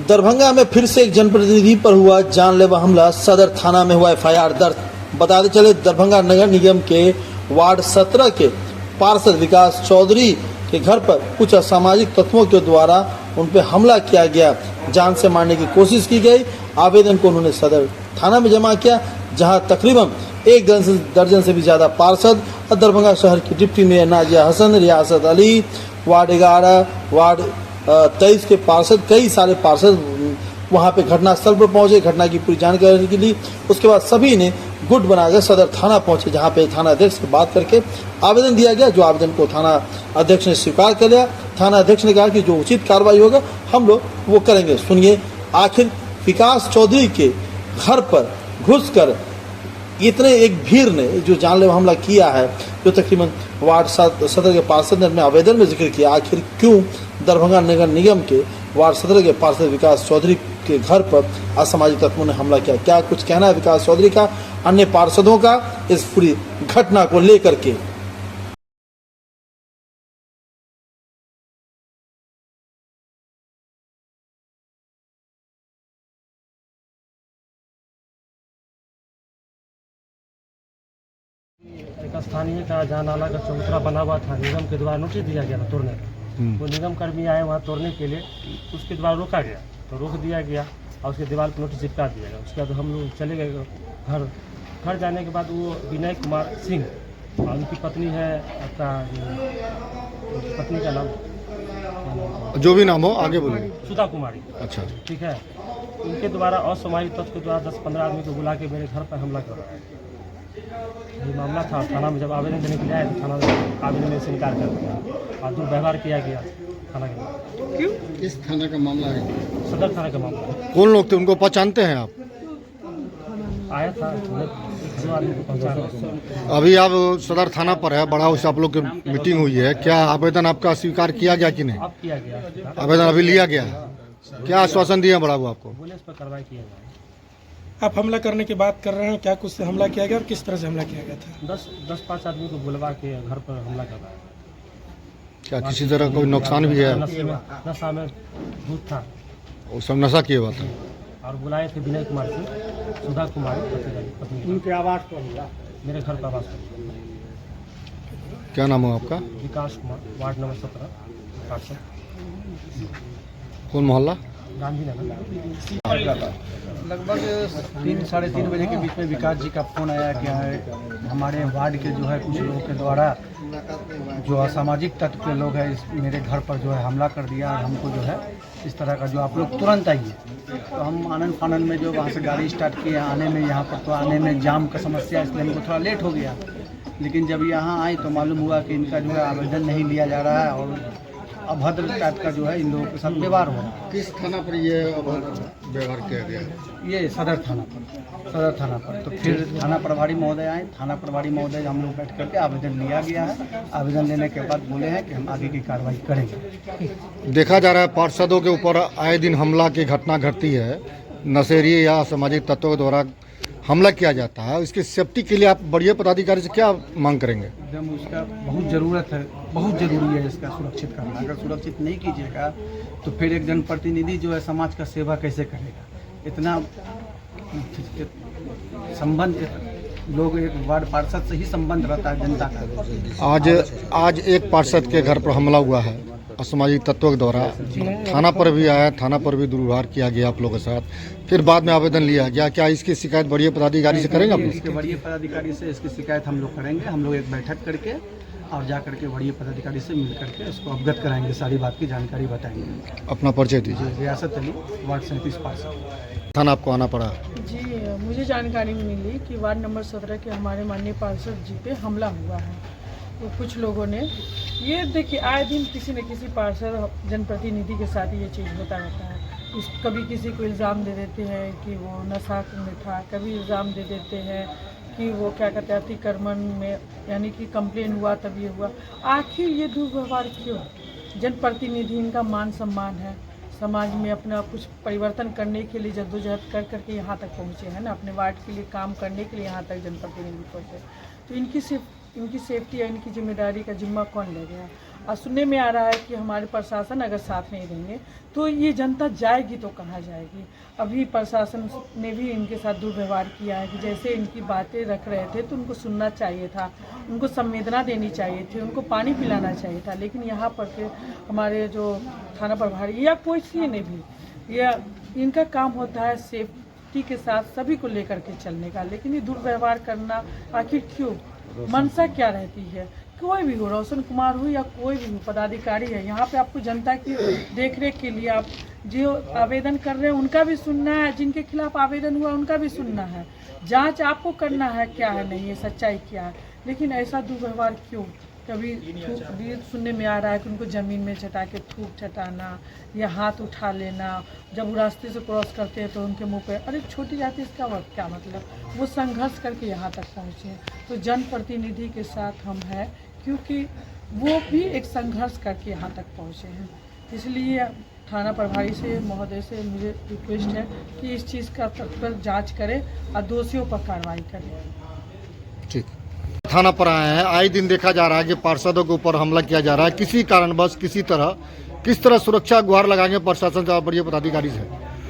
दरभंगा में फिर से एक जनप्रतिनिधि पर हुआ जानलेवा हमला। सदर थाना में हुआ एफआईआर दर्ज। बताते चले दरभंगा नगर निगम के वार्ड 17 के पार्षद विकास चौधरी के घर पर कुछ असामाजिक तत्वों के द्वारा उन पर हमला किया गया। जान से मारने की कोशिश की गई। आवेदन को उन्होंने सदर थाना में जमा किया, जहां तकरीबन एक दर्जन से भी ज्यादा पार्षद और दरभंगा शहर की डिप्टी मेयर नाजिया हसन, रियासत अली, वार्ड 11, वार्ड 23 के पार्षद, कई सारे पार्षद वहां पे घटनास्थल पर पहुंचे, घटना की पूरी जानकारी के लिए। उसके बाद सभी ने गुट बनाकर सदर थाना पहुंचे, जहां पे थाना अध्यक्ष से बात करके आवेदन दिया गया, जो आवेदन को थाना अध्यक्ष ने स्वीकार कर लिया। थाना अध्यक्ष ने कहा कि जो उचित कार्रवाई होगा हम लोग वो करेंगे। सुनिए आखिर विकास चौधरी के घर पर घुसकर इतने एक भीड़ ने जो जानलेवा हमला किया है, जो तकरीबन वार्ड 17 के पार्षद ने अपने आवेदन में जिक्र किया। आखिर क्यों दरभंगा नगर निगम के वार्ड 17 के पार्षद विकास चौधरी के घर पर असामाजिक तत्वों ने हमला किया, क्या कुछ कहना है विकास चौधरी का, अन्य पार्षदों का इस पूरी घटना को लेकर के। एक स्थानीय का जहाँ नाला का चबूतरा बना हुआ था, निगम के द्वारा नोटिस दिया गया था तोड़ने का। वो निगम कर्मी आए वहाँ तोड़ने के लिए, उसके द्वारा रोका गया, तो रोक दिया गया और उसके दीवार पर नोटिस चिपका दिया गया। उसके बाद हम लोग चले गए घर जाने के बाद वो विनय कुमार सिंह और उनकी पत्नी है, अपना पत्नी का नाम जो भी नाम हो आगे बोलिए। सुधा कुमारी। अच्छा, ठीक है। उनके द्वारा असामाजिक तत्व के द्वारा 10-15 आदमी को बुला के मेरे घर पर हमला कर रहा है। ये मामला था। थाना में जब आवेदन देने के लिए आए तो थाना में आवेदन में से इनकार कर दिया और दुर्व्यवहार किया गया थाना के। क्यों? किस थाना का मामला है? सदर थाना का मामला है। कौन लोग थे, उनको पहचानते हैं आप? आया था दो आदमी को पहचान। अभी आप सदर थाना पर है, बड़ा उस आप लोग की मीटिंग हुई है, क्या आवेदन आपका स्वीकार किया गया कि नहीं? अब किया गया आवेदन अभी लिया गया है। क्या आश्वासन दिया बड़ा हुआ आपको? पुलिस पर कार्रवाई किया जाए। आप हमला करने की बात कर रहे हैं, क्या कुछ से हमला किया गया और किस तरह से हमला किया गया था? 10-5 आदमी को बुलवा के घर पर हमला कर रहा है। क्या किसी तरह कोई नुकसान भी है? नशा में भूत था, वो सब नशा किए हुआ था। और बुलाए थे विनय कुमार सिंह, सुधा कुमारी पत्नी, उनके आवास पर, मेरे घर पर आवास पर। क्या नाम है आपका? विकास कुमार, वार्ड नंबर 17 पार्षद। कौन मोहल्ला? गांधीनगर। लगभग 3-3:30 बजे के बीच में विकास जी का फ़ोन आया कि हमारे वार्ड के जो है कुछ लोगों के द्वारा जो असामाजिक तत्व के लोग हैं मेरे घर पर जो है हमला कर दिया और हमको जो है इस तरह का जो आप लोग तुरंत आइए। तो हम आनंद फानन में जो वहाँ से गाड़ी स्टार्ट किए आने में, यहाँ पर तो आने में जाम का समस्या, इसलिए हमको थोड़ा लेट हो गया। लेकिन जब यहाँ आए तो मालूम हुआ कि इनका जो है आवेदन नहीं लिया जा रहा है और अभद्र टाइप का जो है इन लोगों के साथ व्यवहार हो रहा है। किस थाना पर ये व्यवहार किया गया? ये सदर थाना पर। तो फिर थाना प्रभारी महोदय आए, थाना प्रभारी महोदय हम लोग बैठ करके आवेदन लिया गया है। आवेदन लेने के बाद बोले हैं कि हम आगे की कार्रवाई करेंगे। देखा जा रहा है पार्षदों के ऊपर आए दिन हमला की घटना घटती है, नशेड़ी या सामाजिक तत्वों के द्वारा हमला किया जाता है। इसकी सेफ्टी के लिए आप बड़े पदाधिकारी से क्या मांग करेंगे? एकदम उसका बहुत ज़रूरत है, बहुत ज़रूरी है इसका सुरक्षित करना। अगर सुरक्षित नहीं कीजिएगा तो फिर एक जनप्रतिनिधि जो है समाज का सेवा कैसे करेगा? इतना संबंध लोग एक वार्ड पार्षद से ही संबंध रहता है जनता का। आज एक पार्षद के घर पर हमला हुआ है असामाजिक तत्वों के द्वारा, थाना पर भी आया, थाना पर भी दुर्व्यवहार किया गया आप लोगों के साथ, फिर बाद में आवेदन लिया गया। क्या इसकी शिकायत बड़े पदाधिकारी से करेंगे आप लोग? इसके बड़े पदाधिकारी से इसकी शिकायत हम लोग करेंगे। हम लोग एक बैठक करके और जा करके बड़े पदाधिकारी से मिल करके उसको अवगत कराएंगे, सारी बात की जानकारी बताएंगे। अपना परिचय दीजिए। रियासत अली, वार्ड 37 पार्षद। थाना आपको आना पड़ा? जी, मुझे जानकारी मिली कि वार्ड नंबर 17 के हमारे माननीय पार्षद जी पे हमला हुआ है। तो कुछ लोगों ने ये देखिए, आए दिन किसी न किसी पार्षद जनप्रतिनिधि के साथ ये चीज़ होता रहता है। कभी किसी को इल्ज़ाम दे देते हैं कि वो नशा में था, कभी इल्ज़ाम दे देते हैं कि वो क्या कहते हैं अतिक्रमण में, यानी कि कंप्लेन हुआ तब ये हुआ। आखिर ये दुर्व्यवहार क्यों? जनप्रतिनिधि इनका मान सम्मान है, समाज में अपना कुछ परिवर्तन करने के लिए जद्दोजहद कर करके यहाँ तक पहुँचे हैं ना, अपने वार्ड के लिए काम करने के लिए यहाँ तक जनप्रतिनिधि पहुँचे। तो इनकी सेफ्टी या इनकी जिम्मेदारी का जिम्मा कौन ले गया? और सुनने में आ रहा है कि हमारे प्रशासन अगर साथ नहीं देंगे तो ये जनता जाएगी तो कहाँ जाएगी। अभी प्रशासन ने भी इनके साथ दुर्व्यवहार किया है कि जैसे इनकी बातें रख रहे थे तो उनको सुनना चाहिए था, उनको संवेदना देनी चाहिए थी, उनको पानी पिलाना चाहिए था। लेकिन यहाँ पर के हमारे जो थाना प्रभारी या कोई सी ने भी, या इनका काम होता है सेफ्टी के साथ सभी को लेकर के चलने का, लेकिन ये दुर्व्यवहार करना आखिर क्यों? मनसा क्या रहती है? कोई भी हो, रोशन कुमार हो या कोई भी हो पदाधिकारी है, यहाँ पे आपको जनता की देखरेख के लिए आप जो आवेदन कर रहे हैं उनका भी सुनना है, जिनके खिलाफ आवेदन हुआ उनका भी सुनना है, जांच आपको करना है क्या है नहीं है, सच्चाई क्या है। लेकिन ऐसा दुर्व्यवहार क्यों? कभी थूक सुनने में आ रहा है कि उनको ज़मीन में चटा के थूक चटाना या हाथ उठा लेना, जब वो रास्ते से क्रॉस करते हैं तो उनके मुंह पे, अरे छोटी जाति इसका क्या मतलब? वो संघर्ष करके यहाँ तक पहुँचे हैं। तो जनप्रतिनिधि के साथ हम हैं क्योंकि वो भी एक संघर्ष करके यहाँ तक पहुँचे हैं। इसलिए थाना प्रभारी से महोदय से मुझे रिक्वेस्ट है कि इस चीज़ का तत्पर जांच करें और दोषियों पर कार्रवाई करें। ठीक, थाना पर आए हैं, आए दिन देखा जा रहा है कि पार्षदों के ऊपर हमला किया जा रहा है, किसी कारणवश किसी तरह किस तरह सुरक्षा गुहार लगाएंगे प्रशासन से बड़े पदाधिकारी से?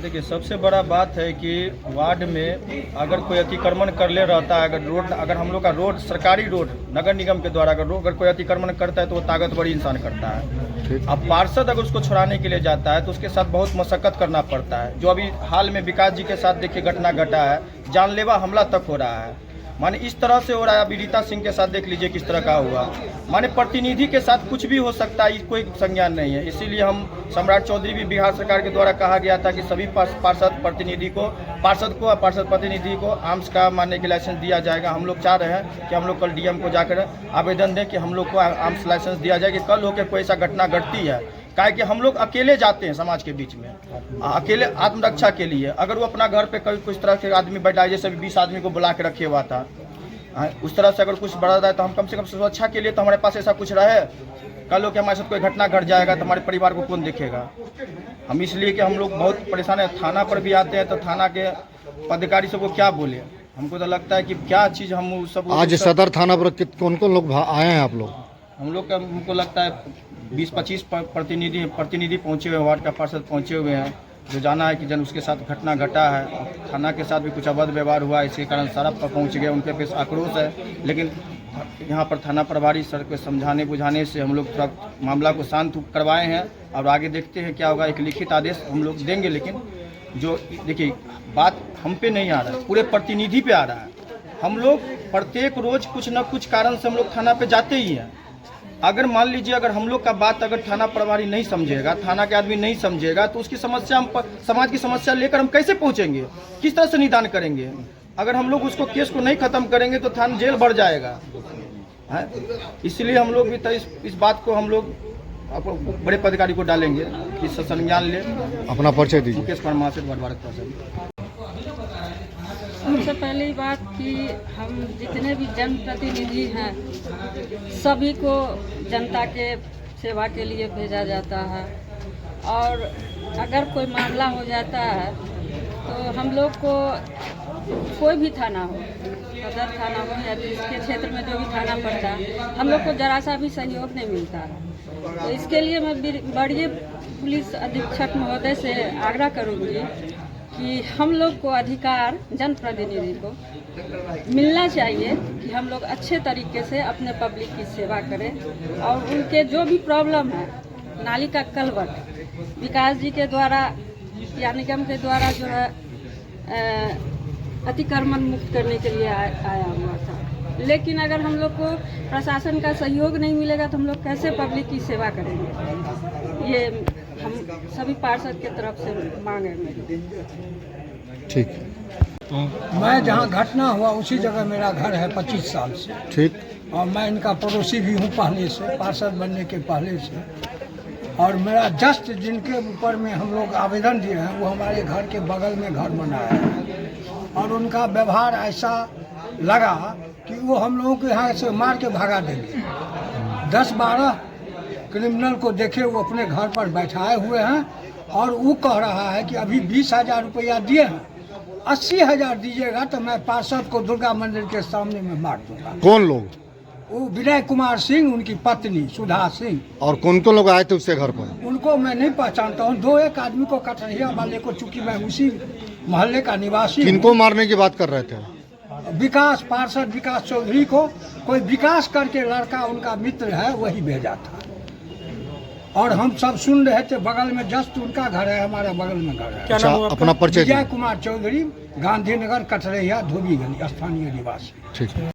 देखिए, सबसे बड़ा बात है कि वार्ड में अगर कोई अतिक्रमण कर ले रहता है, अगर हम लोग का रोड सरकारी रोड नगर निगम के द्वारा अगर कोई अतिक्रमण करता है तो वो ताकतवर इंसान करता है। अब पार्षद अगर उसको छुड़ाने के लिए जाता है तो उसके साथ बहुत मशक्कत करना पड़ता है। जो अभी हाल में विकास जी के साथ देखिए घटना घटा है, जानलेवा हमला तक हो रहा है, माने इस तरह से हो रहा है। अभी रीता सिंह के साथ देख लीजिए किस तरह का हुआ। माने प्रतिनिधि के साथ कुछ भी हो सकता है, कोई संज्ञान नहीं है। इसीलिए हम सम्राट चौधरी भी बिहार सरकार के द्वारा कहा गया था कि सभी पार्षद प्रतिनिधि को आर्म्स का मानने के लाइसेंस दिया जाएगा। हम लोग चाह रहे हैं कि हम लोग कल डीएम को जाकर आवेदन दें कि हम लोग को आर्म्स लाइसेंस दिया जाए कि कल होकर कोई ऐसा घटना घटती है, काहे कि हम लोग अकेले जाते हैं समाज के बीच में, अकेले आत्मरक्षा के लिए। अगर वो अपना घर पे कोई कुछ तरह के आदमी बैठा है, जैसे 20 आदमी को बुला के रखे हुआ था, उस तरह से अगर कुछ बढ़ा जाए तो हम कम से कम सुरक्षा के लिए तो हमारे पास ऐसा कुछ रहे। कल हो कि हमारे साथ कोई घटना घट जाएगा तो हमारे परिवार को कौन देखेगा? हम इसलिए कि हम लोग बहुत परेशान है। थाना पर भी आते हैं तो थाना के पदाधिकारी सबको क्या बोले, हमको तो लगता है कि क्या चीज़ हम सब। आज सदर थाना पर कौन कौन लोग आए हैं आप लोग? हम लोग का हमको लगता है 20-25 प्रतिनिधि पहुंचे हुए हैं, वार्ड का पार्षद पहुंचे हुए हैं, जो जाना है कि जन उसके साथ घटना घटा है। थाना के साथ भी कुछ अवैध व्यवहार हुआ है, इसके कारण सड़क पर पहुंच गए, उनके पे आक्रोश है। लेकिन यहाँ पर थाना प्रभारी सर को समझाने बुझाने से हम लोग थोड़ा मामला को शांत करवाए हैं और आगे देखते हैं क्या होगा। एक लिखित आदेश हम लोग देंगे, लेकिन जो देखिए बात हम पे नहीं आ रहा है, पूरे प्रतिनिधि पे आ रहा है। हम लोग प्रत्येक रोज कुछ न कुछ कारण से हम लोग थाना पे जाते ही हैं। अगर मान लीजिए अगर हम लोग का बात अगर थाना प्रभारी नहीं समझेगा, थाना के आदमी नहीं समझेगा, तो उसकी समस्या हम समाज की समस्या लेकर हम कैसे पहुंचेंगे, किस तरह से निदान करेंगे? अगर हम लोग उसको केस को नहीं खत्म करेंगे तो थाना जेल भर जाएगा। इसलिए हम लोग भी इस बात को हम लोग बड़े पदाधिकारी को डालेंगे कि संज्ञान ले। अपना परिचय दीजिए। मुकेश कुमार महासेठ, वार्ड भारत पार्षद। सबसे पहली बात कि हम जितने भी जनप्रतिनिधि हैं सभी को जनता के सेवा के लिए भेजा जाता है, और अगर कोई मामला हो जाता है तो हम लोग को कोई भी थाना हो, सदर थाना हो या इसके क्षेत्र में जो भी थाना पड़ता है, हम लोग को जरा सा भी सहयोग नहीं मिलता है। तो इसके लिए मैं बड़े पुलिस अधीक्षक महोदय से आग्रह करूँगी कि हम लोग को अधिकार जनप्रतिनिधि को मिलना चाहिए कि हम लोग अच्छे तरीके से अपने पब्लिक की सेवा करें, और उनके जो भी प्रॉब्लम है, नाली का कलवट विकास जी के द्वारा या निगम के द्वारा जो है अतिक्रमण मुक्त करने के लिए आया हुआ था, लेकिन अगर हम लोग को प्रशासन का सहयोग नहीं मिलेगा तो हम लोग कैसे पब्लिक की सेवा करेंगे? ये हम सभी पार्षद के तरफ से मांग है मेरी। ठीक, मैं जहाँ घटना हुआ उसी जगह मेरा घर है 25 साल से। ठीक, और मैं इनका पड़ोसी भी हूँ पहले से, पार्षद बनने के पहले से। और मेरा जस्ट जिनके ऊपर में हम लोग आवेदन दिए हैं वो हमारे घर के बगल में घर बनाया है, और उनका व्यवहार ऐसा लगा कि वो हम लोगों को यहाँ से मार के भगा देंगे। 10-12 क्रिमिनल को देखे वो अपने घर पर बैठाए हुए हैं, और वो कह रहा है कि अभी 20,000 रुपया दिए हैं, 80,000 दीजिएगा तो मैं पार्षद को दुर्गा मंदिर के सामने में मार दूंगा। कौन लोग? वो विनय कुमार सिंह, उनकी पत्नी सुधा सिंह। और कौन कौन लोग आए थे उसके घर पर? उनको मैं नहीं पहचानता हूँ, 2-1 आदमी को कटरिया वाले को, चूंकि मैं उसी मोहल्ले का निवासी हूँ। किनको मारने की बात कर रहे थे? विकास, पार्षद विकास चौधरी को कोई विकास करके लड़का उनका मित्र है वही भेजा था। और हम सब सुन रहे थे, बगल में जस्ट उनका घर है, हमारा बगल में घर है। क्या अच्छा, नाम हुआ अपना परिचय विजय दीजिए। कुमार चौधरी, गांधीनगर कटरैया, धोबीगंज, स्थानीय निवासी। ठीक है।